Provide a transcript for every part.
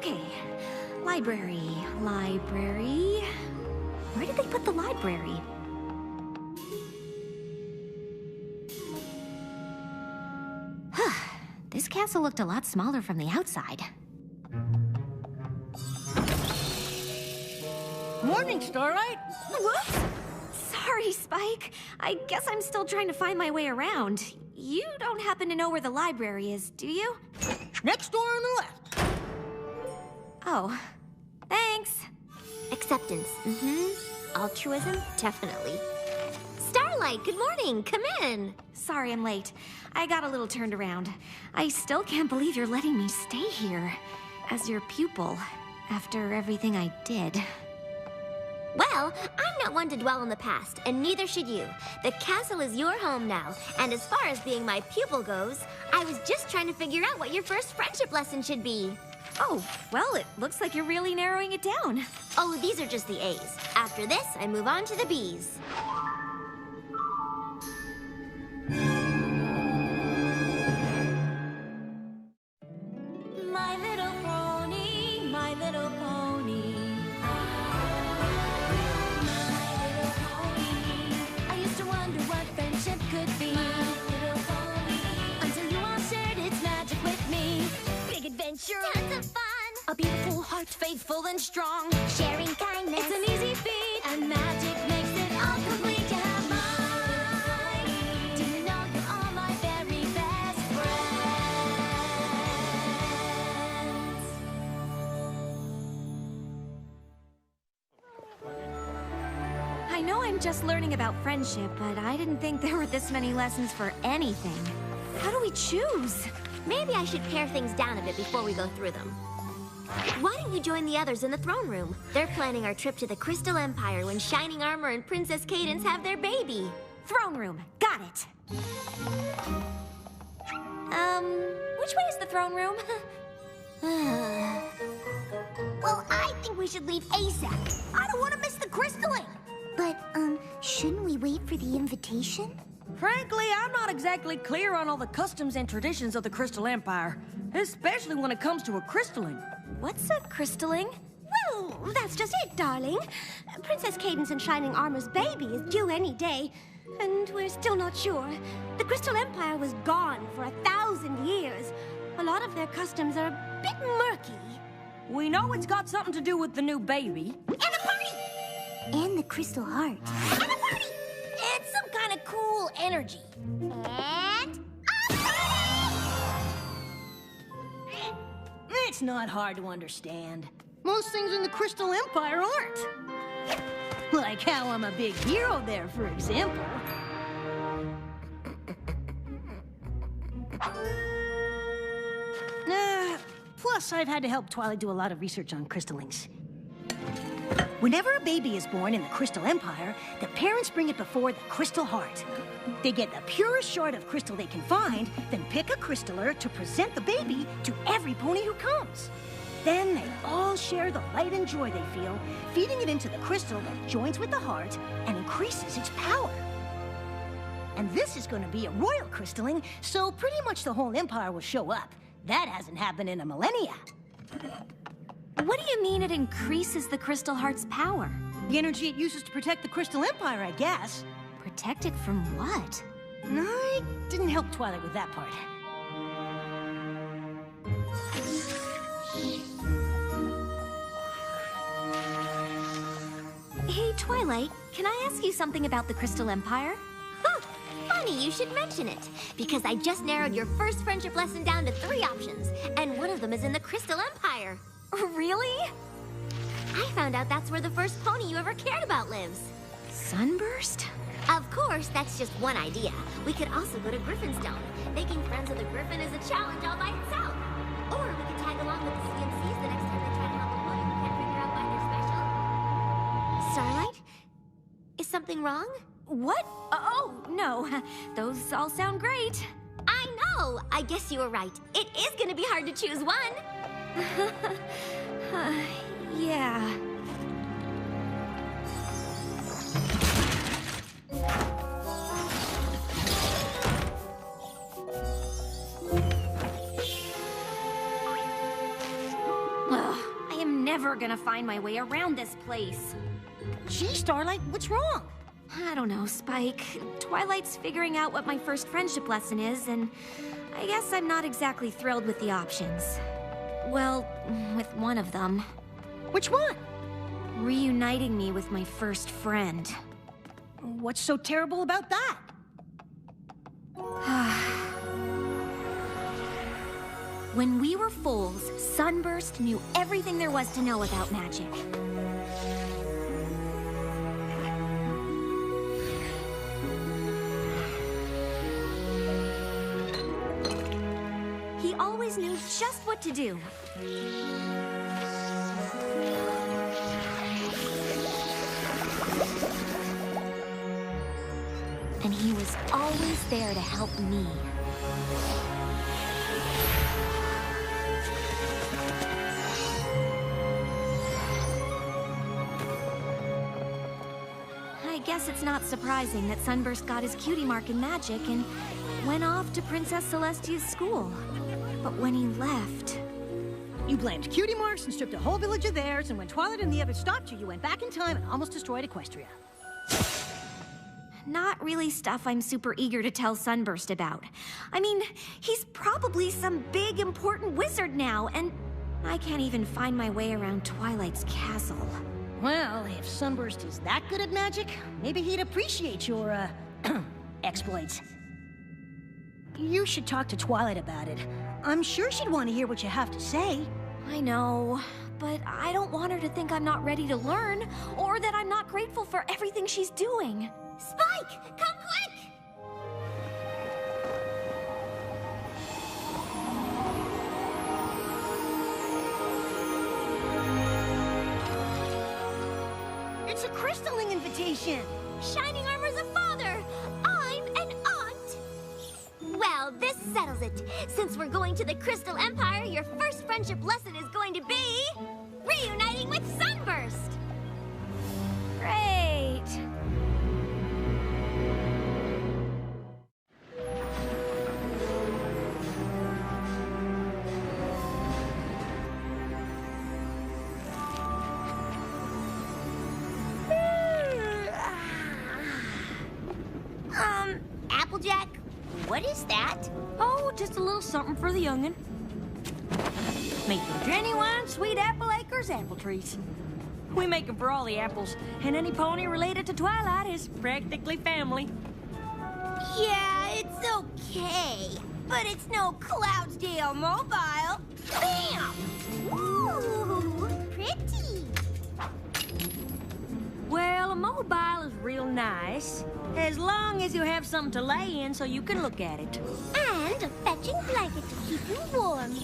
Okay. Library. Library. Where did they put the library? This castle looked a lot smaller from the outside. Morning, Starlight. Whoops! Sorry, Spike. I guess I'm still trying to find my way around. You don't happen to know where the library is, do you? Next door on the left. Oh, thanks. Acceptance, altruism, definitely. Starlight, good morning. Come in. Sorry I'm late. I got a little turned around. I still can't believe you're letting me stay here as your pupil after everything I did. Well, I'm not one to dwell on the past, and neither should you. The castle is your home now, and as far as being my pupil goes, I was just trying to figure out what your first friendship lesson should be. Oh, well, it looks like you're really narrowing it down. Oh, these are just the A's. After this, I move on to the B's. My little pony, my little pony. My little pony. I used to wonder what friendship could be. My little pony. Until you all shared its magic with me. Big adventure. Tons of fun. A beautiful heart, faithful and strong. Sharing kindness. It's an easy feat, and magic makes it all complete. You have mine. Do you know you're all my very best friends? I know I'm just learning about friendship, but I didn't think there were this many lessons for anything. How do we choose? Maybe I should pare things down a bit before we go through them. Why don't you join the others in the throne room? They're planning our trip to the Crystal Empire when Shining Armor and Princess Cadance have their baby. Throne room. Got it. Which way is the throne room? Well, I think we should leave ASAP. I don't want to miss the crystalling. But, shouldn't we wait for the invitation? Frankly, I'm not exactly clear on all the customs and traditions of the Crystal Empire, especially when it comes to a crystalling. What's a crystalling? Well, that's just it, darling. Princess Cadance and Shining Armor's baby is due any day, and we're still not sure. The Crystal Empire was gone for 1,000 years. A lot of their customs are a bit murky. We know it's got something to do with the new baby. And the party! And the Crystal Heart. And the party! It's some kind of cool energy. And a party! It's not hard to understand. Most things in the Crystal Empire aren't. Like how I'm a big hero there, for example. Plus, I've had to help Twilight do a lot of research on crystallings. Whenever a baby is born in the Crystal Empire, the parents bring it before the Crystal Heart. They get the purest shard of crystal they can find, then pick a crystaller to present the baby to every pony who comes. Then they all share the light and joy they feel, feeding it into the crystal that joins with the heart and increases its power. And this is going to be a royal crystalling, so pretty much the whole empire will show up. That hasn't happened in a millennia. What do you mean it increases the Crystal Heart's power? The energy it uses to protect the Crystal Empire, I guess. Protect it from what? I didn't help Twilight with that part. Hey, Twilight, can I ask you something about the Crystal Empire? Huh, funny you should mention it, because I just narrowed your first friendship lesson down to 3 options, and one of them is in the Crystal Empire. Really? I found out that's where the first pony you ever cared about lives. Sunburst? Of course, that's just one idea. We could also go to Griffinstone. Making friends with a griffin is a challenge all by itself. Or we could tag along with the CMCs the next time they try to help a pony who can't figure out why they're special. Starlight? Is something wrong? What? Oh, no. Those all sound great. I know! I guess you were right. It is gonna be hard to choose one. Yeah. Ugh. never gonna find my way around this place. Gee, Starlight, what's wrong? I don't know, Spike. Twilight's figuring out what my first friendship lesson is, and I guess I'm not exactly thrilled with the options. Well, with one of them. Which one? Reuniting me with my first friend. What's so terrible about that? When we were foals, Sunburst knew everything there was to know about magic. He always knew just what to do. And he was always there to help me. I guess it's not surprising that Sunburst got his cutie mark in magic and went off to Princess Celestia's school. But when he left... You blamed cutie marks and stripped a whole village of theirs, and when Twilight and the others stopped you, you went back in time and almost destroyed Equestria. Not really stuff I'm super eager to tell Sunburst about. I mean, he's probably some big, important wizard now, and I can't even find my way around Twilight's castle. Well, if Sunburst is that good at magic, maybe he'd appreciate your, exploits. You should talk to Twilight about it. I'm sure she'd want to hear what you have to say. I know, but I don't want her to think I'm not ready to learn, or that I'm not grateful for everything she's doing. Spike, come quick! It's a crystalling invitation. Shining Armor's a father. I'm an aunt. Well, this settles it. Since we're going to the Crystal Empire, your first friendship lesson is going to be... reuniting with Sunburst! Great! Applejack, what is that? Oh, just a little something for the youngin'. Make your genuine sweet apple acres apple trees. We make 'em for all the apples, and any pony related to Twilight is practically family. Yeah, it's okay. But it's no Cloudsdale Mobile. Bam! Ooh, pretty. Well, a mobile is real nice, as long as you have something to lay in so you can look at it. And a fetching blanket to keep you warm.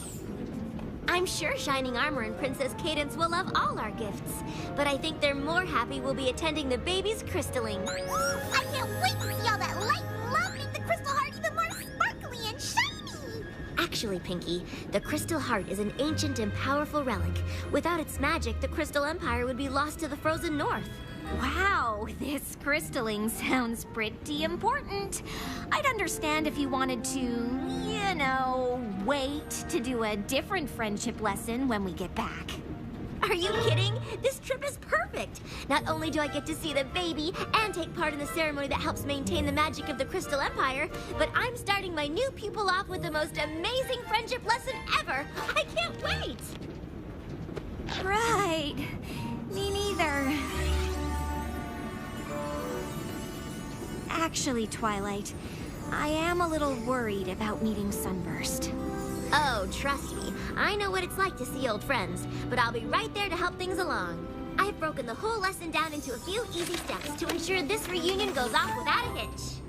I'm sure Shining Armor and Princess Cadence will love all our gifts, but I think they're more happy we'll be attending the baby's crystaling. I can't wait to see all that light and love make the crystal heart even more sparkly and shiny! Actually, Pinky, the Crystal Heart is an ancient and powerful relic. Without its magic, the Crystal Empire would be lost to the frozen north. Wow, this crystalling sounds pretty important. I'd understand if you wanted to, you know, wait to do a different friendship lesson when we get back. Are you kidding? This trip is perfect! Not only do I get to see the baby and take part in the ceremony that helps maintain the magic of the Crystal Empire, but I'm starting my new pupil off with the most amazing friendship lesson ever! I can't wait! Right. Me neither. Actually, Twilight, I am a little worried about meeting Sunburst. Oh, trust me, I know what it's like to see old friends, but I'll be right there to help things along. I've broken the whole lesson down into a few easy steps to ensure this reunion goes off without a hitch.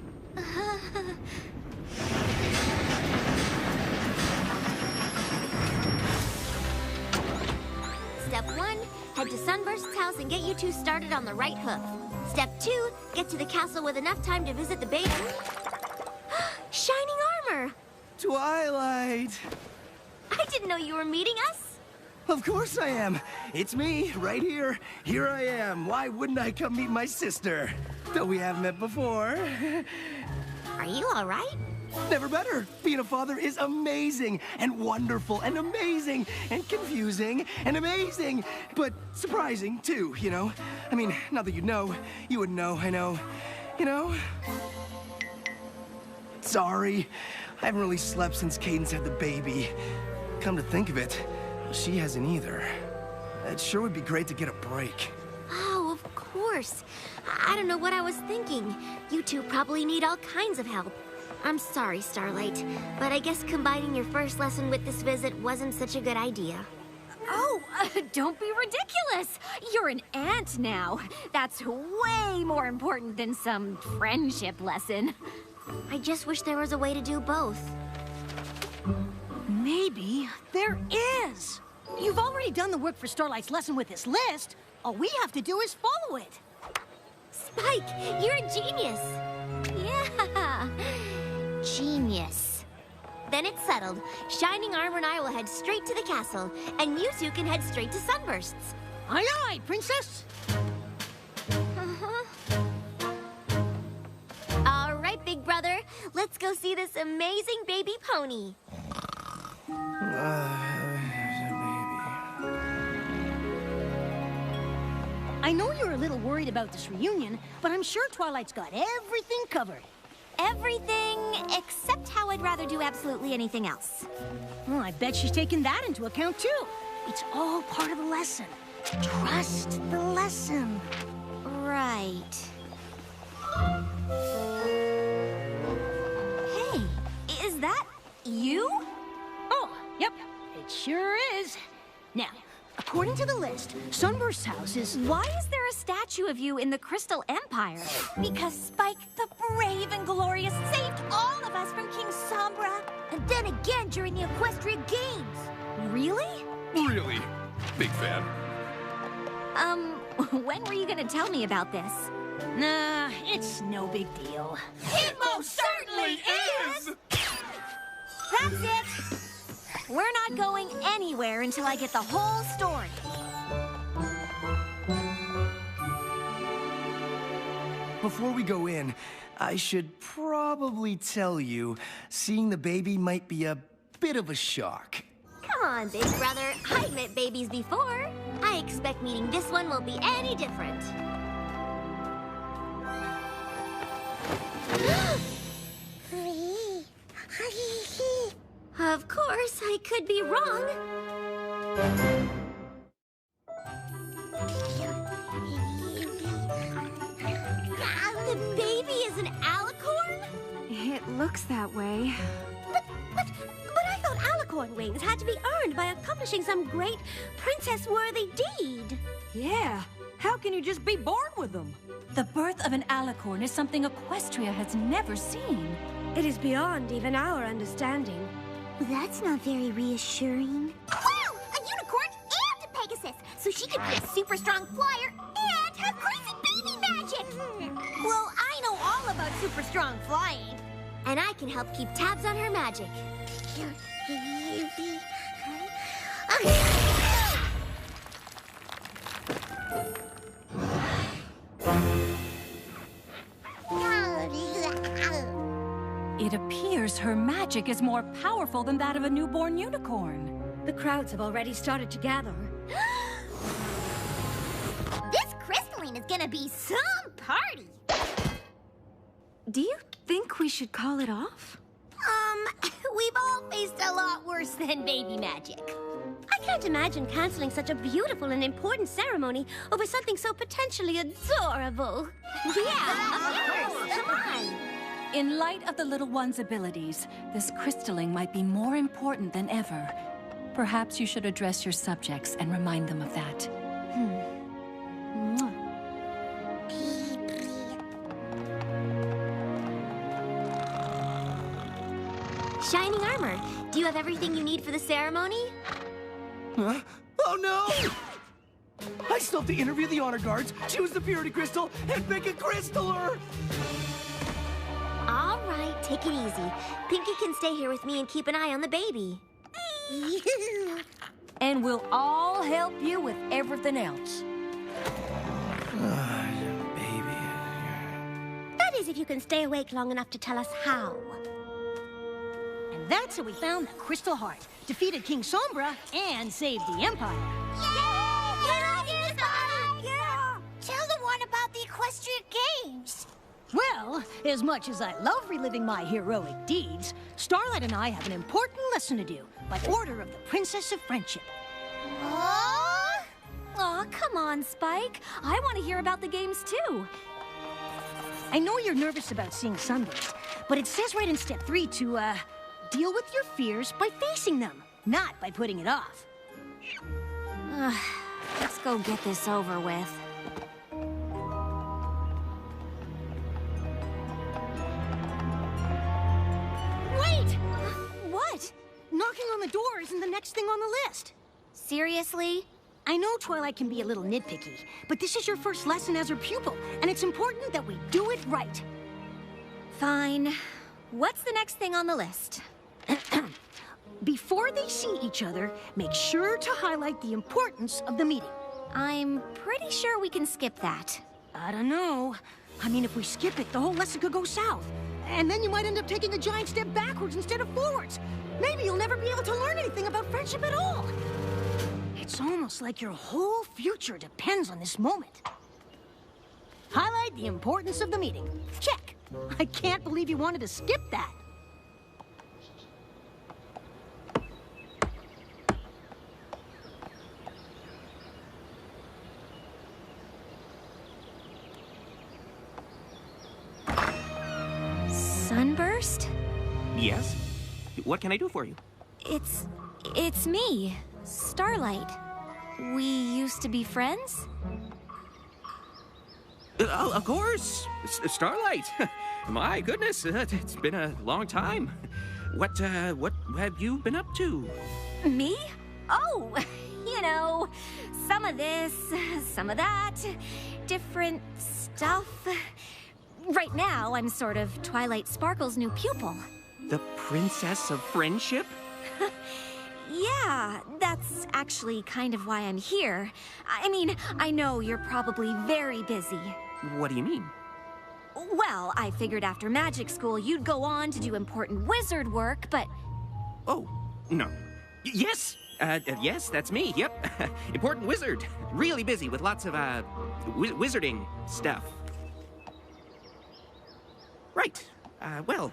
Step 1, head to Sunburst's house and get you two started on the right hoof. Step 2, get to the castle with enough time to visit the baby. Shining Armor! Twilight! I didn't know you were meeting us. Of course I am. It's me, right here. Here I am. Why wouldn't I come meet my sister? Though we haven't met before. Are you all right? Never better. Being a father is amazing and wonderful and amazing and confusing and amazing, but surprising too, you know? I mean, not that you'd know. You wouldn't know, I know. You know? Sorry. I haven't really slept since Cadence had the baby. Come to think of it, she hasn't either. It sure would be great to get a break. Oh, of course. I don't know what I was thinking. You two probably need all kinds of help. I'm sorry, Starlight, but I guess combining your first lesson with this visit wasn't such a good idea. Oh, don't be ridiculous. You're an aunt now. That's way more important than some friendship lesson. I just wish there was a way to do both. Maybe there is. You've already done the work for Starlight's lesson with this list. All we have to do is follow it. Spike, you're a genius. Yeah, genius. Then it's settled. Shining Armor and I will head straight to the castle, and you two can head straight to Sunbursts. Aye, aye, Princess. All right, big brother. Let's go see this amazing baby pony. I know you're a little worried about this reunion, but I'm sure Twilight's got everything covered. Everything except how I'd rather do absolutely anything else. Well, I bet she's taken that into account, too. It's all part of the lesson. Trust the lesson. Right. Hey, is that you? Oh, yep, it sure is. Now, according to the list, Sunburst's house is... Why is there a statue of you in the Crystal Empire? Because Spike, the brave and glorious, saved all of us from King Sombra. And then again during the Equestrian Games. Really? Really? Big fan. When were you gonna tell me about this? Nah, it's no big deal. It most certainly is! That's it! We're not going anywhere until I get the whole story. Before we go in, I should probably tell you, seeing the baby might be a bit of a shock. Come on, big brother. I've met babies before. I expect meeting this one won't be any different. Of course, I could be wrong. The baby is an alicorn? It looks that way. But I thought alicorn wings had to be earned by accomplishing some great princess-worthy deed. Yeah, how can you just be born with them? The birth of an alicorn is something Equestria has never seen. It is beyond even our understanding. That's not very reassuring. Wow! A unicorn and a Pegasus! So she could be a super strong flyer and have crazy baby magic! Well, I know all about super strong flying. And I can help keep tabs on her magic. It appears her magic is more powerful than that of a newborn unicorn. The crowds have already started to gather. This crystalline is gonna be some party! Do you think we should call it off? We've all faced a lot worse than baby magic. I can't imagine canceling such a beautiful and important ceremony over something so potentially adorable. Yeah, of course, come on! In light of the little one's abilities, this crystalling might be more important than ever. Perhaps you should address your subjects and remind them of that. Shining Armor, do you have everything you need for the ceremony? Huh? Oh no! I still have to interview the honor guards, choose the purity crystal, and pick a crystaller! All right, take it easy. Pinky can stay here with me and keep an eye on the baby. And we'll all help you with everything else. Baby. That is if you can stay awake long enough to tell us how. That's how we found the Crystal Heart, defeated King Sombra, and saved the Empire. Yeah! Tell the one about the equestrian games. Well, as much as I love reliving my heroic deeds, Starlight and I have an important lesson to do by order of the Princess of Friendship. Oh? Aw, come on, Spike. I want to hear about the games, too. I know you're nervous about seeing Sunburst, but it says right in step 3 to, deal with your fears by facing them, not by putting it off. Let's go get this over with. Wait! What? Knocking on the door isn't the next thing on the list. Seriously? I know Twilight can be a little nitpicky, but this is your first lesson as her pupil, and it's important that we do it right. Fine. What's the next thing on the list? Before they see each other, make sure to highlight the importance of the meeting. I'm pretty sure we can skip that. I don't know. I mean, if we skip it, the whole lesson could go south. And then you might end up taking a giant step backwards instead of forwards. Maybe you'll never be able to learn anything about friendship at all. It's almost like your whole future depends on this moment. Highlight the importance of the meeting. Check. I can't believe you wanted to skip that. Sunburst? Yes? What can I do for you? It's me, Starlight. We used to be friends? Of course! Starlight! My goodness, it's been a long time. What have you been up to? Me? Oh, you know, some of this, some of that, different stuff. Right now, I'm sort of Twilight Sparkle's new pupil. The Princess of Friendship? Yeah, that's actually kind of why I'm here. I mean, I know you're probably very busy. What do you mean? Well, I figured after magic school you'd go on to do important wizard work, but... Oh, no. Yes! Yes, that's me, yep. Important wizard. Really busy with lots of, wizarding stuff. Right. Well,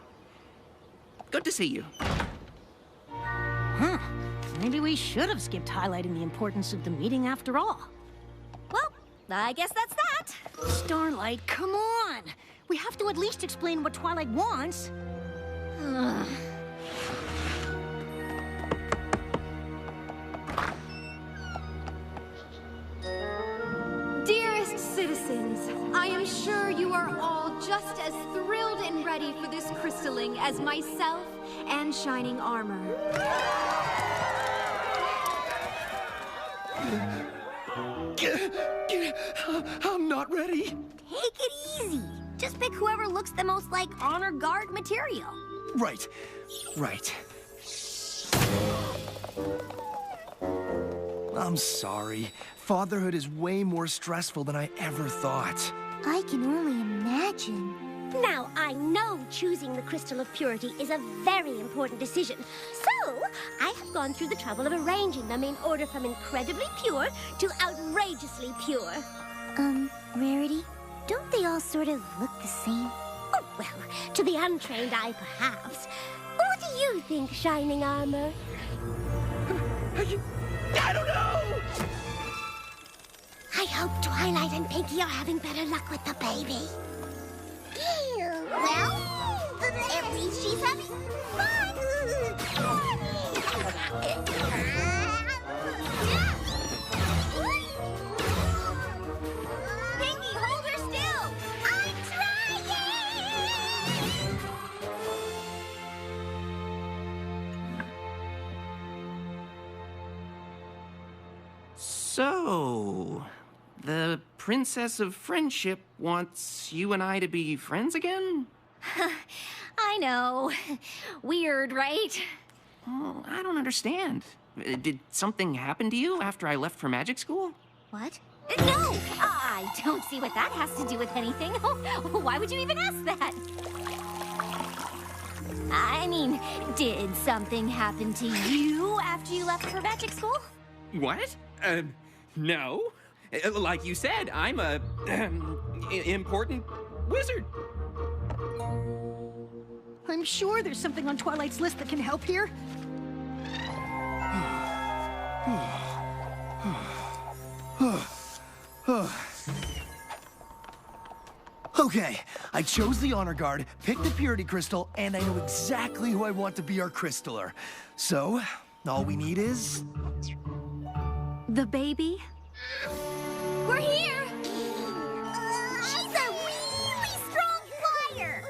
good to see you. Huh. Maybe we should have skipped highlighting the importance of the meeting after all. Well, I guess that's that. Starlight, come on! We have to at least explain what Twilight wants. Dearest citizens, I am sure you are all just as thrilled and ready for this crystalling as myself and Shining Armor. I'm not ready. Take it easy. Just pick whoever looks the most like honor guard material. Right. I'm sorry. Fatherhood is way more stressful than I ever thought. I can only imagine. Now, I know choosing the Crystal of Purity is a very important decision. So, I have gone through the trouble of arranging them in order from incredibly pure to outrageously pure. Rarity, don't they all sort of look the same? Oh, well, to the untrained eye, perhaps. What do you think, Shining Armor? I don't know! I hope Twilight and Pinky are having better luck with the baby. Well, at least she's having fun. Pinky, hold her still. I'm trying. So, the Princess of Friendship wants you and I to be friends again? I know. Weird, right? Oh, I don't understand. Did something happen to you after I left for magic school? What? No! I don't see what that has to do with anything. Why would you even ask that? I mean, did something happen to you after you left for magic school? What? No. Like you said, I'm a important wizard. I'm sure there's something on Twilight's list that can help here. Okay, I chose the honor guard, picked the purity crystal, and I know exactly who I want to be our crystaller. So, all we need is... The baby? We're here! She's a really strong flyer!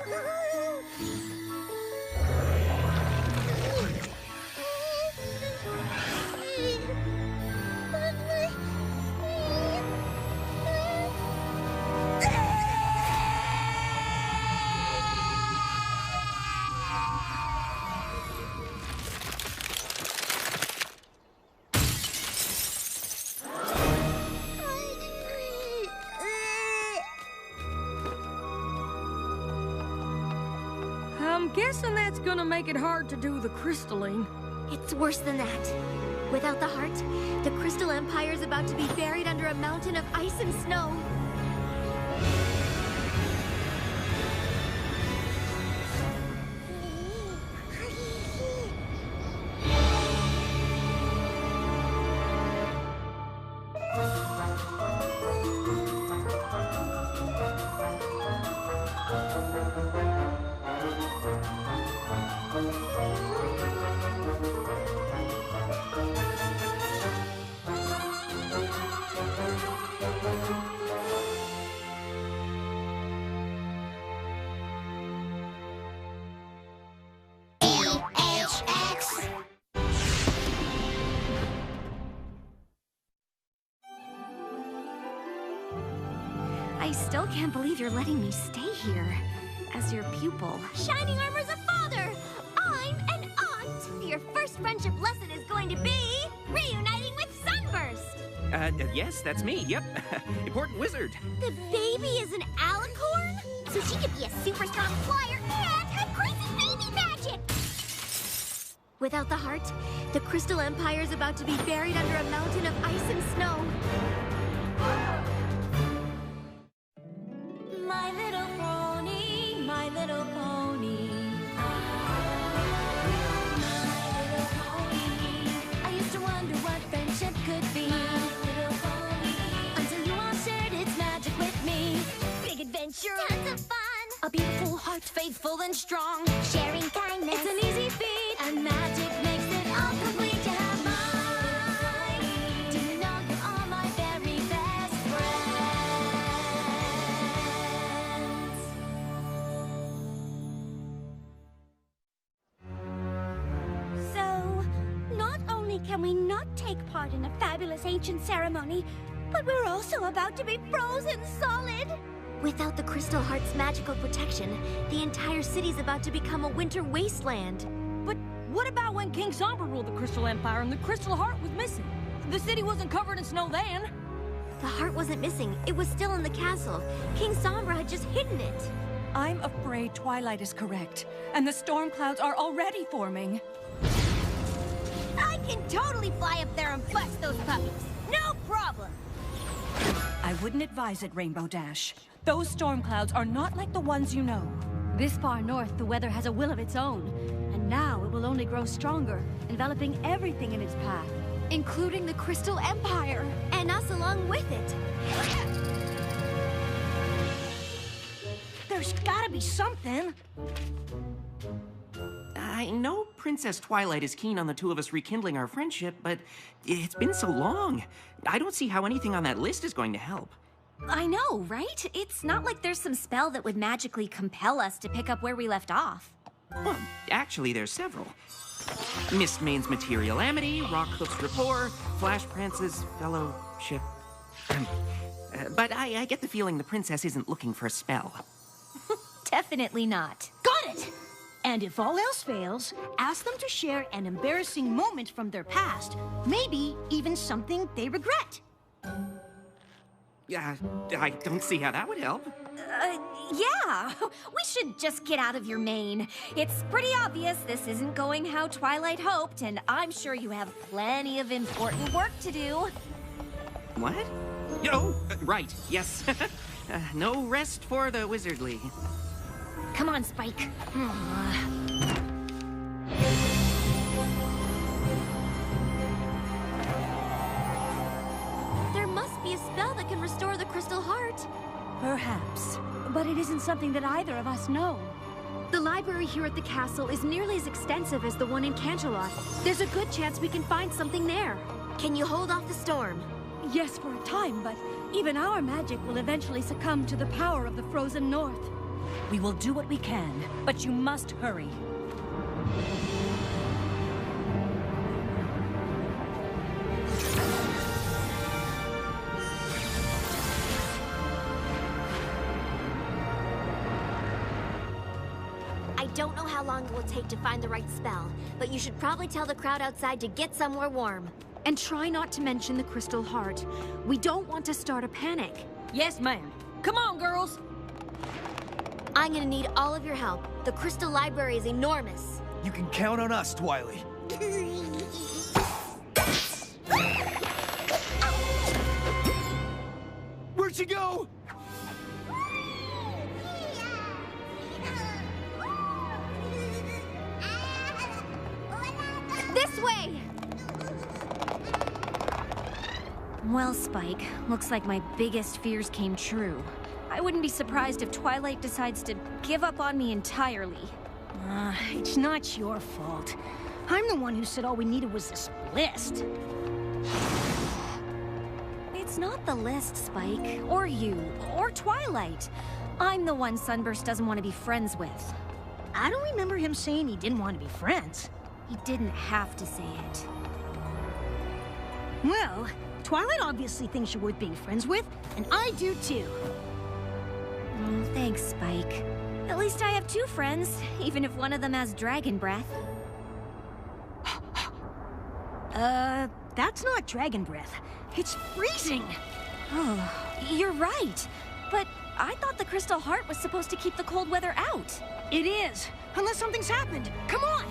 I'm guessing that's gonna make it hard to do the crystalling. It's worse than that. Without the heart, the Crystal Empire is about to be buried under a mountain of ice and snow. I still can't believe you're letting me stay here as your pupil. Shining Armor's a father! I'm an aunt! Your first friendship lesson is going to be reuniting with Sunburst! Yes, that's me, yep. Important wizard. The baby is an alicorn? So she could be a super strong flyer and have crazy baby magic! Without the heart, the Crystal Empire is about to be buried under a mountain of ice and snow. My little pony, my little pony. My little pony. I used to wonder what friendship could be. My little pony. Until you all shared its magic with me. Big adventure, Tons of fun! a beautiful heart, faithful and strong. Sharing kindness. It's an easy feat, and magic makes it all complete to have mine. Do you know you are my very best friends? So, not only can we not take part in a fabulous ancient ceremony, but we're also about to be frozen solid. Without the Crystal Heart's magical protection, the entire city's about to become a winter wasteland. But what about when King Sombra ruled the Crystal Empire and the Crystal Heart was missing? The city wasn't covered in snow then. The heart wasn't missing. It was still in the castle. King Sombra had just hidden it. I'm afraid Twilight is correct, and the storm clouds are already forming. I can totally fly up there and bust those puppies. No problem. I wouldn't advise it, Rainbow Dash. Those storm clouds are not like the ones you know. This far north, the weather has a will of its own. And now it will only grow stronger, enveloping everything in its path. Including the Crystal Empire. And us along with it. There's gotta be something. I know Princess Twilight is keen on the two of us rekindling our friendship, but it's been so long. I don't see how anything on that list is going to help. I know, right? It's not like there's some spell that would magically compel us to pick up where we left off. Well, actually, there's several. Mist Main's Material Amity, Rockhoof's Rapport, Flash Prance's Fellowship. But I get the feeling the princess isn't looking for a spell. Definitely not. Got it! And if all else fails, ask them to share an embarrassing moment from their past. Maybe even something they regret. I don't see how that would help. Yeah. We should just get out of your mane. It's pretty obvious this isn't going how Twilight hoped, and I'm sure you have plenty of important work to do. What? Oh, right, yes. No rest for the wizardly. Come on, Spike. There must be a spell that can restore the Crystal Heart. Perhaps. But it isn't something that either of us know. The library here at the castle is nearly as extensive as the one in Canterlot. There's a good chance we can find something there. Can you hold off the storm? Yes, for a time, but even our magic will eventually succumb to the power of the frozen north. We will do what we can, but you must hurry. I don't know how long it will take to find the right spell, but you should probably tell the crowd outside to get somewhere warm. And try not to mention the Crystal Heart. We don't want to start a panic. Yes, ma'am. Come on, girls. I'm gonna need all of your help. The Crystal Library is enormous. You can count on us, Twily. Where'd she go? This way! Well, Spike, looks like my biggest fears came true. I wouldn't be surprised if Twilight decides to give up on me entirely. It's not your fault. I'm the one who said all we needed was this list. It's not the list, Spike, or you, or Twilight. I'm the one Sunburst doesn't want to be friends with. I don't remember him saying he didn't want to be friends. He didn't have to say it. Well, Twilight obviously thinks you're worth being friends with, and I do too. Oh, thanks, Spike. At least I have two friends, even if one of them has dragon breath. That's not dragon breath. It's freezing. Oh, you're right. But I thought the Crystal Heart was supposed to keep the cold weather out. It is, unless something's happened. Come on!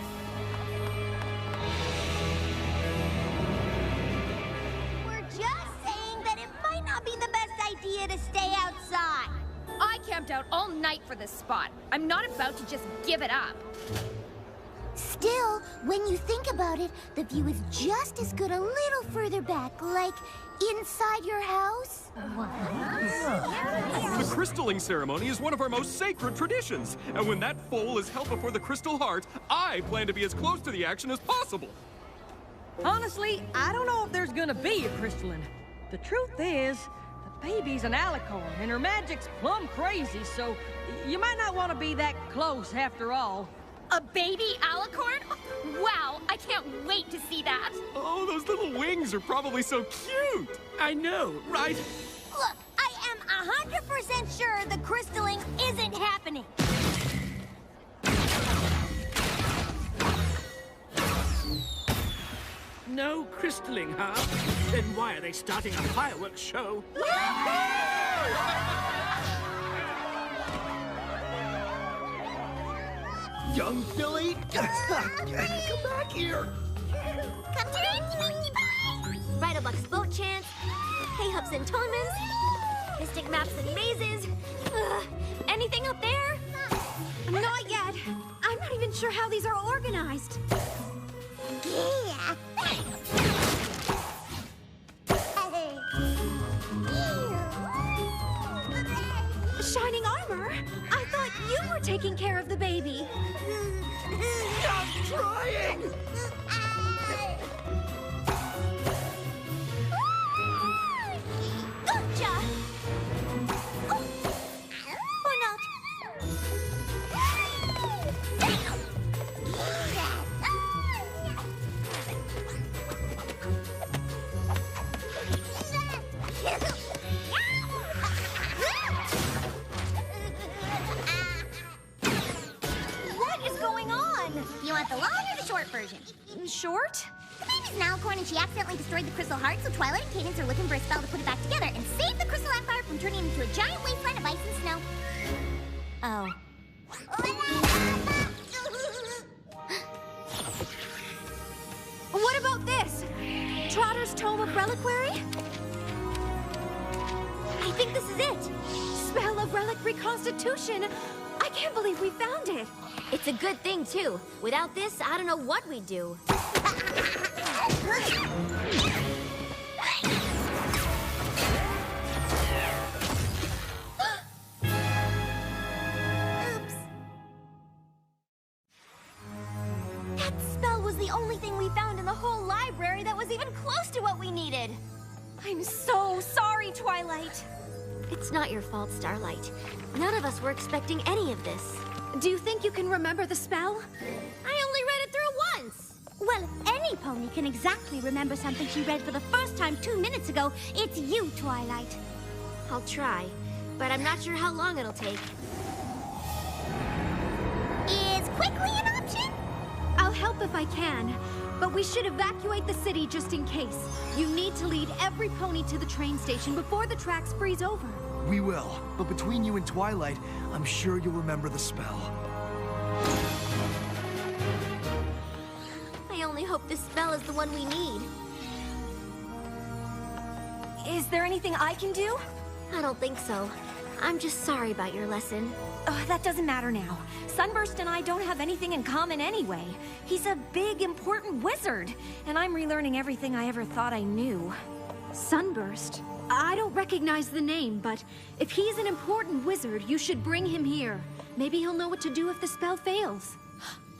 We're just saying that it might not be the best idea to stay outside. I camped out all night for this spot. I'm not about to just give it up. Still, when you think about it, the view is just as good a little further back, like inside your house. The crystalling ceremony is one of our most sacred traditions, and when that foal is held before the Crystal Heart, I plan to be as close to the action as possible. Honestly, I don't know if there's gonna be a crystalline. The truth is, the baby's an alicorn, and her magic's plumb crazy, so you might not want to be that close after all. A baby alicorn? Wow, I can't wait to see that. Oh, those little wings are probably so cute. I know, right? Look, I am 100% sure the crystalling isn't happening. No crystalling, huh? Then why are they starting a fireworks show? Young Billy! Come back here! Come to Ride-a-Buck's boat chants, hay-hups and tournaments, mystic maps and mazes. Anything up there? Not yet. I'm not even sure how these are organized. Yeah. Shining armor? I thought you were taking care of the baby. I'm trying! Gotcha! Or not. What is going on? You want the long or the short version? Short? The baby's an alicorn and she accidentally destroyed the crystal heart, so Twilight and Cadence are looking for a spell to put it back together and save the Crystal Empire from turning into a giant wasteland of ice and snow. Oh. What about this? Trotter's Tome of Reliquary? I think this is it. Spell of Relic Reconstitution. I can't believe we found it. It's a good thing, too. Without this, I don't know what we'd do. Oops. That spell was the only thing we found in the whole library that was even close to what we needed. I'm so sorry, Twilight. It's not your fault, Starlight. None of us were expecting any of this. Do you think you can remember the spell? I only read it through once. Well, if any pony can exactly remember something she read for the first time 2 minutes ago, it's you, Twilight. I'll try, but I'm not sure how long it'll take. Is quickly an option? I'll help if I can, but we should evacuate the city just in case. You need to lead every pony to the train station before the tracks freeze over. We will, but between you and Twilight, I'm sure you'll remember the spell. I only hope this spell is the one we need. Is there anything I can do? I don't think so. I'm just sorry about your lesson. Oh, that doesn't matter now. Sunburst and I don't have anything in common anyway. He's a big, important wizard, and I'm relearning everything I ever thought I knew. Sunburst? I don't recognize the name, but if he's an important wizard, you should bring him here. Maybe he'll know what to do if the spell fails.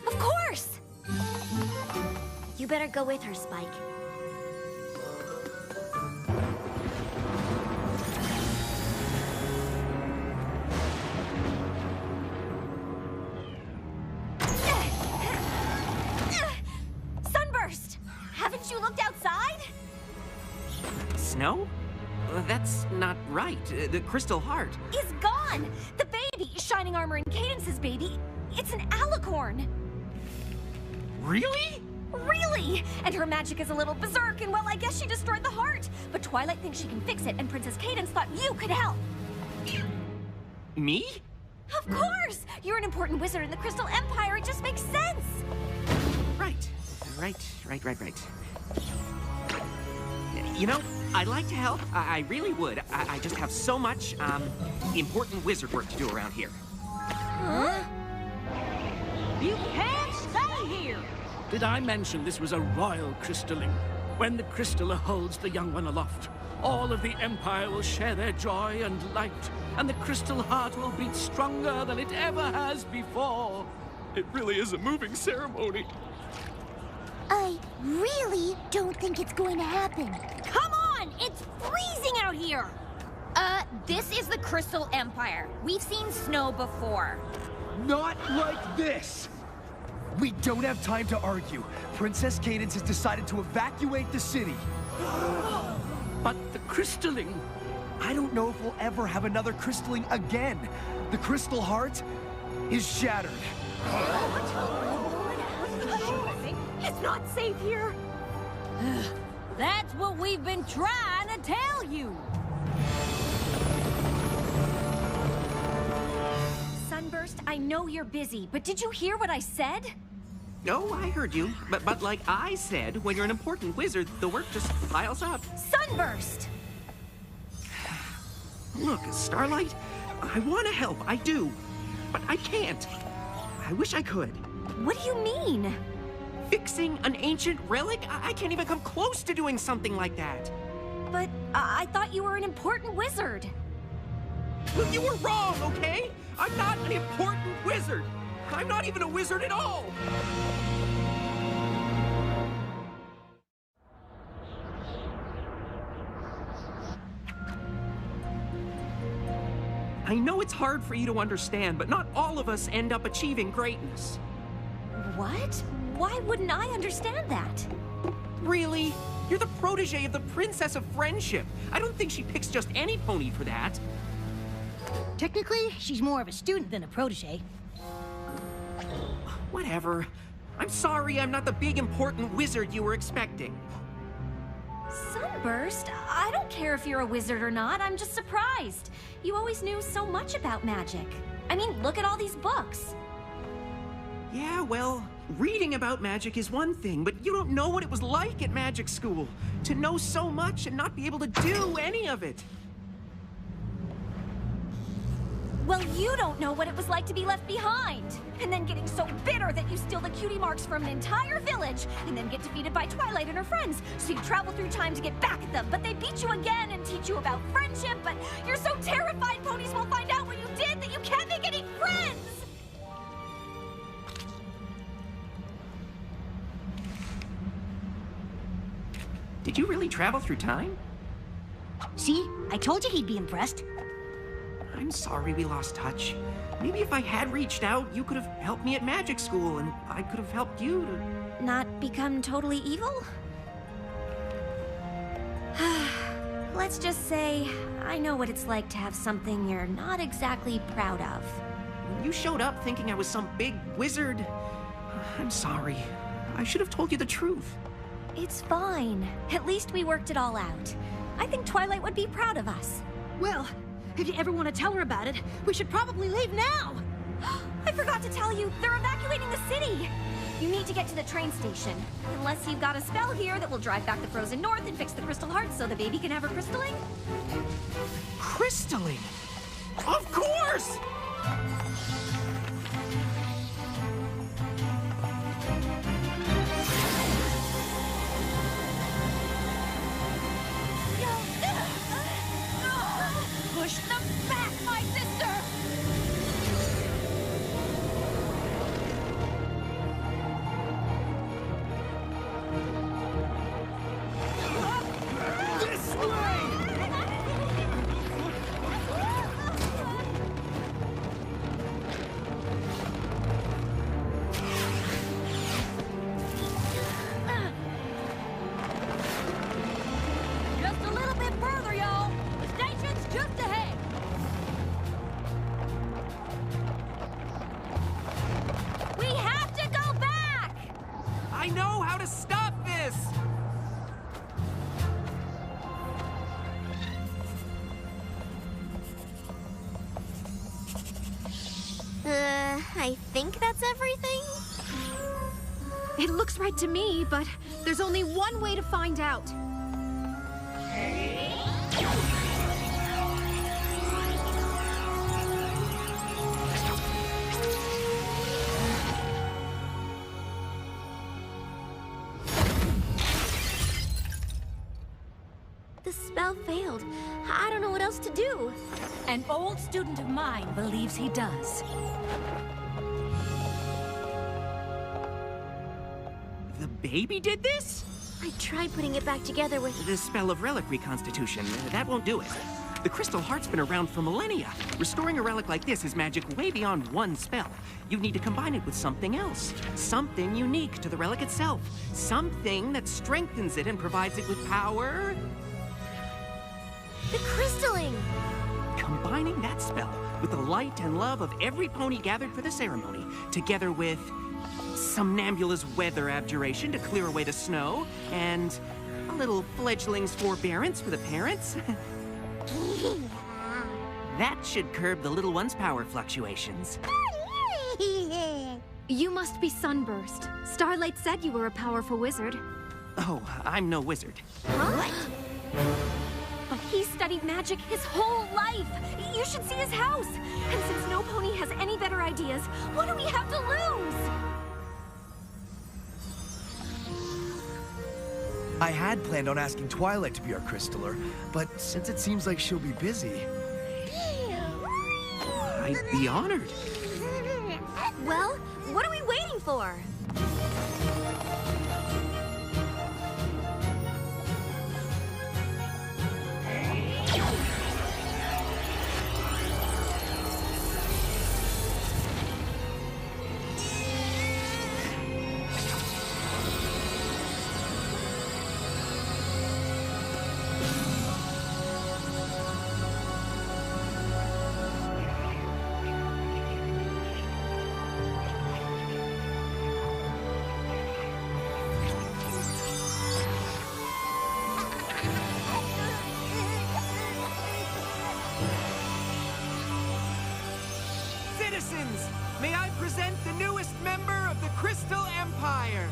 Of course! You better go with her, Spike. Sunburst! Haven't you looked outside? Snow? That's not right. The Crystal Heart. Is gone! The baby, Shining Armor and Cadence's baby, it's an alicorn. Really? Really? And her magic is a little berserk, and well, I guess she destroyed the heart. But Twilight thinks she can fix it, and Princess Cadence thought you could help. Me? Of course! You're an important wizard in the Crystal Empire, it just makes sense! Right. You know, I'd like to help. I really would. I just have so much, important wizard work to do around here. Huh? You can't stay here! Did I mention this was a royal crystalling? When the crystaller holds the young one aloft, all of the Empire will share their joy and light, and the Crystal Heart will beat stronger than it ever has before. It really is a moving ceremony. I really don't think it's going to happen. Come on! It's freezing out here! This is the Crystal Empire. We've seen snow before. Not like this! We don't have time to argue. Princess Cadence has decided to evacuate the city. But the crystalling... I don't know if we'll ever have another crystalling again. The Crystal Heart is shattered. It's not safe here! That's what we've been trying to tell you! Sunburst, I know you're busy, but did you hear what I said? No, I heard you. But like I said, when you're an important wizard, the work just piles up. Sunburst! Look, Starlight, I want to help, I do. But I can't. I wish I could. What do you mean? Fixing an ancient relic? I can't even come close to doing something like that. But I thought you were an important wizard. Well, you were wrong, okay? I'm not an important wizard. I'm not even a wizard at all. I know it's hard for you to understand, but not all of us end up achieving greatness. What? Why wouldn't I understand that? Really? You're the protege of the Princess of Friendship. I don't think she picks just any pony for that. Technically, she's more of a student than a protege. Whatever. I'm sorry I'm not the big important wizard you were expecting. Sunburst? I don't care if you're a wizard or not. I'm just surprised. You always knew so much about magic. I mean, look at all these books. Yeah, well, reading about magic is one thing, but you don't know what it was like at magic school. To know so much and not be able to do any of it. Well, you don't know what it was like to be left behind. And then getting so bitter that you steal the cutie marks from an entire village, and then get defeated by Twilight and her friends. So you travel through time to get back at them, but they beat you again and teach you about friendship, but you're so terrified ponies will find out what you did that you can't make any friends! Did you really travel through time? See? I told you he'd be impressed. I'm sorry we lost touch. Maybe if I had reached out, you could have helped me at magic school, and I could have helped you to... Not become totally evil? Let's just say, I know what it's like to have something you're not exactly proud of. When you showed up thinking I was some big wizard, I'm sorry. I should have told you the truth. It's fine. At least we worked it all out. I think Twilight would be proud of us. Well, if you ever want to tell her about it, we should probably leave now! I forgot to tell you, they're evacuating the city! You need to get to the train station. Unless you've got a spell here that will drive back the frozen north and fix the crystal heart so the baby can have her crystalling? Crystalling? Of course! Push them back, my sister! This way! Just a little bit further, y'all. The station's just ahead. We have to go back! I know how to stop this! I think that's everything? It looks right to me, but there's only one way to find out. The spell failed. I don't know what else to do. An old student of mine believes he does. The baby did this? I tried putting it back together with... The spell of relic reconstitution. That won't do it. The crystal heart's been around for millennia. Restoring a relic like this is magic way beyond one spell. You need to combine it with something else. Something unique to the relic itself. Something that strengthens it and provides it with power. The crystalling! Combining that spell with the light and love of every pony gathered for the ceremony, together with Somnambula's weather abjuration to clear away the snow, and a little fledgling's forbearance for the parents. That should curb the little one's power fluctuations. You must be Sunburst. Starlight said you were a powerful wizard. Oh, I'm no wizard. What? But he studied magic his whole life. You should see his house. And since no pony has any better ideas, what do we have to lose? I had planned on asking Twilight to be our crystaller, but since it seems like she'll be busy... I'd be honored. Well, what are we waiting for? may I present the newest member of the Crystal Empire?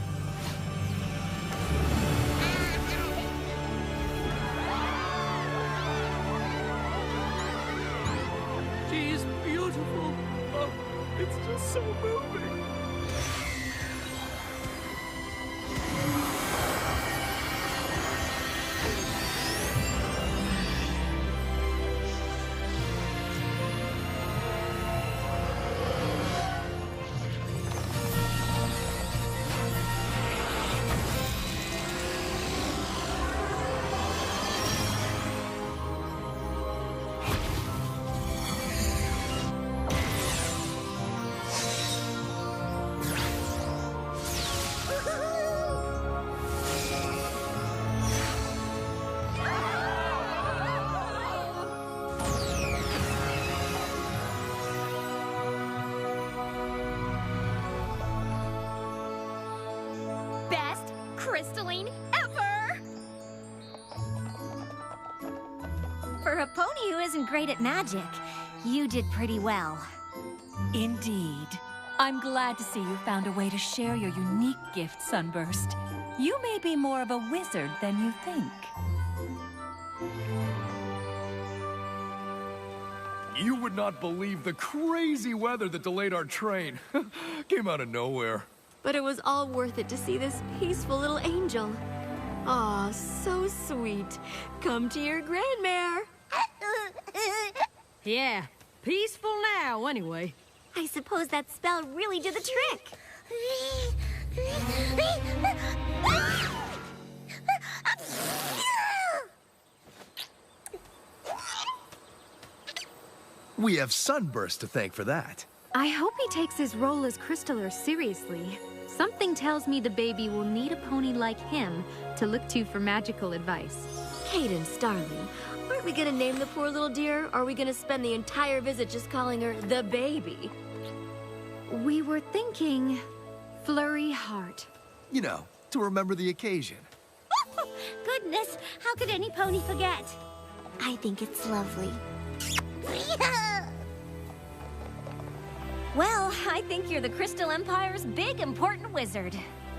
She's beautiful. Oh, it's just so moving. Best crystalline ever! For a pony who isn't great at magic, you did pretty well. Indeed. I'm glad to see you found a way to share your unique gift, Sunburst. You may be more of a wizard than you think. You would not believe the crazy weather that delayed our train. Came out of nowhere. But it was all worth it to see this peaceful little angel. Aw, so sweet. Come to your grandmare. Yeah, peaceful now, anyway. I suppose that spell really did the trick. We have Sunburst to thank for that. I hope he takes his role as Crystaller seriously. Something tells me the baby will need a pony like him to look to for magical advice. Cadence, darling, aren't we gonna name the poor little dear, or are we gonna spend the entire visit just calling her the baby? We were thinking Flurry Heart. You know, to remember the occasion. Goodness, how could any pony forget? I think it's lovely. Well, I think you're the Crystal Empire's big, important wizard,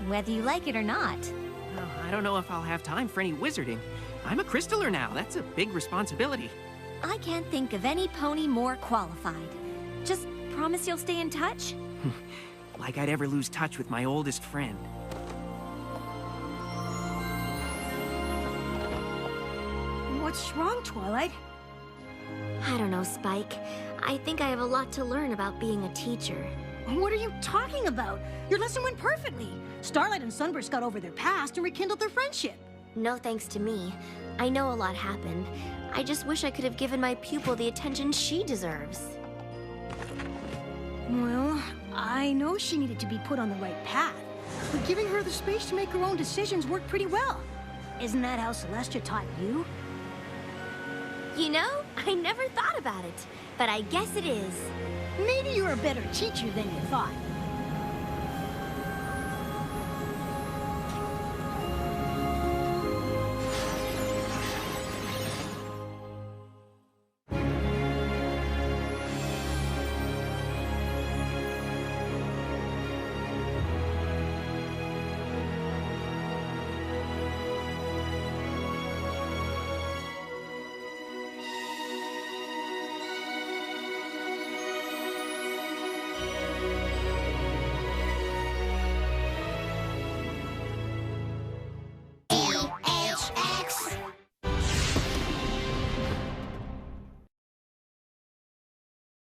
whether you like it or not. Well, I don't know if I'll have time for any wizarding. I'm a Crystaller now. That's a big responsibility. I can't think of any pony more qualified. Just promise you'll stay in touch? Like I'd ever lose touch with my oldest friend. What's wrong, Twilight? I don't know, Spike. I think I have a lot to learn about being a teacher. What are you talking about? Your lesson went perfectly. Starlight and Sunburst got over their past and rekindled their friendship. No thanks to me. I know a lot happened. I just wish I could have given my pupil the attention she deserves. Well, I know she needed to be put on the right path, but giving her the space to make her own decisions worked pretty well. Isn't that how Celestia taught you? You know, I never thought about it, but I guess it is. Maybe you're a better teacher than you thought.